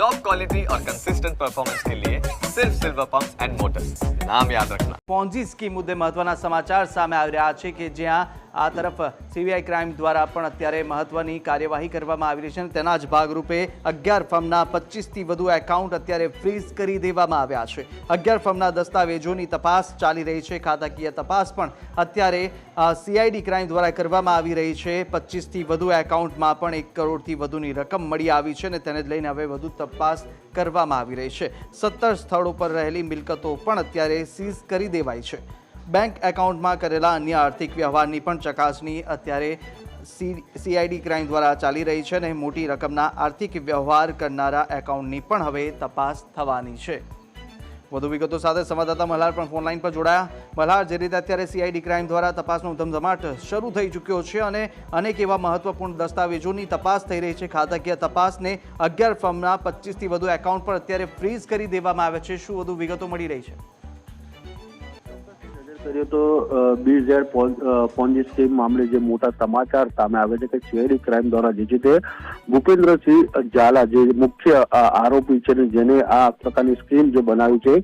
Top quality और consistent performance के लिए सिर्फ सिल्वर पंप्स एंड मोटर्स, नाम याद रखना। પોન્જી સ્કીમ મુદ્દે મહત્વના સમાચાર સામે આવી રહ્યા છે કે જ્યાં આ તરફ સીબીઆઈ ક્રાઇમ દ્વારા પણ અત્યારે મહત્વની કાર્યવાહી કરવામાં આવી રહી છે અને તેના જ ભાગરૂપે 11 ફર્મના 25થી વધુ એકાઉન્ટ અત્યારે ફ્રીઝ કરી દેવામાં આવ્યા છે। 11 ફર્મના દસ્તાવેજોની તપાસ ચાલી રહી છે। ખાતાકીય તપાસ પણ અત્યારે સીઆઈડી ક્રાઇમ દ્વારા કરવામાં આવી રહી છે। 25થી વધુ એકાઉન્ટમાં પણ 1 કરોડથી વધુની રકમ મળી આવી છે અને તેને જ લઈને હવે વધુ તપાસ કરવામાં આવી રહી છે। 17 સ્થળો પર રહેલી મિલકતો પણ અત્યારે સીઝ કરી દેવાઈ છે। બેંક એકાઉન્ટમાં કરેલા અન્ય આર્થિક વ્યવહારની પણ ચકાસણી અત્યારે સીઆઈડી ક્રાઇમ દ્વારા ચાલી રહી છે અને મોટી રકમના આર્થિક વ્યવહાર કરનારા એકાઉન્ટની પણ હવે તપાસ થવાની છે। વધુ વિગતો સાથે સંવાદદાતા મલ્હાર પણ ફોનલાઈન પર જોડાયા। મલ્હાર, જે રીતે અત્યારે સીઆઈડી ક્રાઇમ દ્વારા તપાસનો ધમધમાટ શરૂ થઈ ચૂક્યો છે અને અનેક એવા મહત્વપૂર્ણ દસ્તાવેજોની તપાસ થઈ રહી છે। ખાતાકીય તપાસને 11 ફર્મના 25થી વધુ એકાઉન્ટ પર અત્યારે ફ્રીઝ કરી દેવામાં આવે છે। શું વધુ વિગતો મળી રહી છે? तो BZ પોન્જી સ્કીમ મામલે જે મોટા સમાચાર સામે આવે છે કે સીઆઈડી ક્રાઇમ દ્વારા જે છે ભૂપેન્દ્રસિંહ ઝાલા જે મુખ્ય આરોપી છે ને જેને આ પ્રકારની સ્કીમ જે બનાવી છે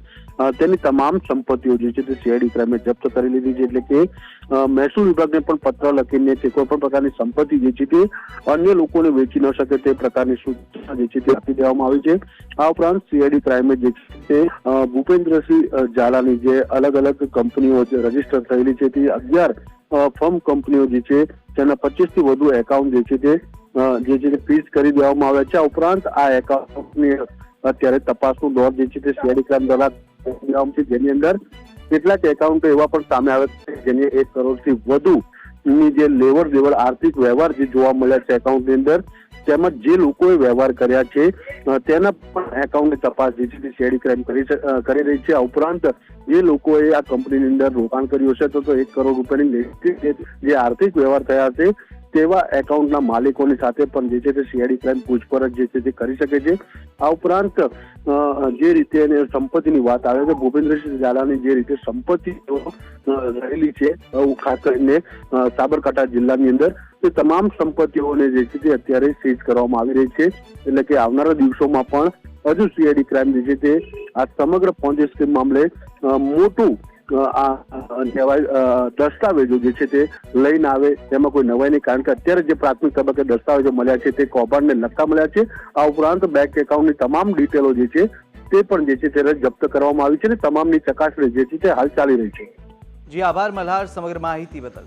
તેની તમામ સંપત્તિઓ જે છે તે સીઆઈડી ક્રાઇમે જપ્ત કરી લીધી છે। એટલે કે મહેસૂલ વિભાગને પણ પત્ર લખીને તે કોઈ પણ પ્રકારની સંપત્તિ જે છે તે અન્ય લોકોને વેચી ન શકે તે પ્રકારની સૂચના જે છે તે આપી દેવામાં આવી છે। આ ઉપરાંત સીઆઈડી ક્રાઇમે જે છે તે ભૂપેન્દ્રસિંહ ઝાલાની જે અલગ અલગ કંપનીઓ રજીસ્ટર થયેલી છે તે 11 ફર્મ કંપનીઓ જે છે તેના 25થી વધુ એકાઉન્ટ જે છે તે ફ્રીઝ કરી દેવામાં આવ્યા છે। આ ઉપરાંત આ એકાઉન્ટની અત્યારે તપાસનો દોર જે છે તે સીઆઈડી ક્રાઇમ દ્વારા છે, જેની અંદર કેટલાક એકાઉન્ટો એવા પણ સામે આવે છે જેની 1 કરોડથી વધુ ની જે લેવડ દેવડ આર્થિક વ્યવહાર જે જોવા મળ્યા છે એકાઉન્ટની અંદર, તેમજ જે લોકોએ વ્યવહાર કર્યા છે તેના પણ એકાઉન્ટની તપાસ જે છે તે સીઆઈડી ક્રાઇમ કરી રહી છે। આ ઉપરાંત જે લોકોએ આ કંપનીની અંદર રોકાણ કર્યું હશે તો 1 કરોડ રૂપિયાની જે આર્થિક વ્યવહાર થયા છે તેવા એકાઉન્ટના માલિકોની સાથે પણ જે છે તે સીઆઈડી ક્રાઇમ પૂછપરછ જે છે તે કરી શકે છે। આ ઉપરાંત જે રીતે સંપત્તિની વાત આવે છે, ભૂપેન્દ્રસિંહ ઝાલાની જે રીતે સંપત્તિ રહેલી છે ખાસ કરીને સાબરકાંઠા જિલ્લાની અંદર, તે તમામ સંપત્તિઓને જે છે તે અત્યારે સીઝ કરવામાં આવી રહી છે। એટલે કે આવનારા દિવસોમાં પણ હજુ સીઆઈડી ક્રાઇમ જે છે તે આ સમગ્ર પોન્જી સ્કીમ મામલે મોટું દસ્તાવેજો જે છે તે લઈને આવે તેમાં કોઈ નવાઈ નહીં, કારણ કે અત્યારે જે પ્રાથમિક તબક્કે દસ્તાવેજો મળ્યા છે તે કૌભાંડને લગતા મળ્યા છે। આ ઉપરાંત બેંક એકાઉન્ટની તમામ ડિટેલો જે છે તે પણ જે છે તે જપ્ત કરવામાં આવી છે અને તમામની ચકાસણી જે છે તે હાલ ચાલી રહી છે। જી આભાર મલ્હાર સમગ્ર માહિતી બદલ।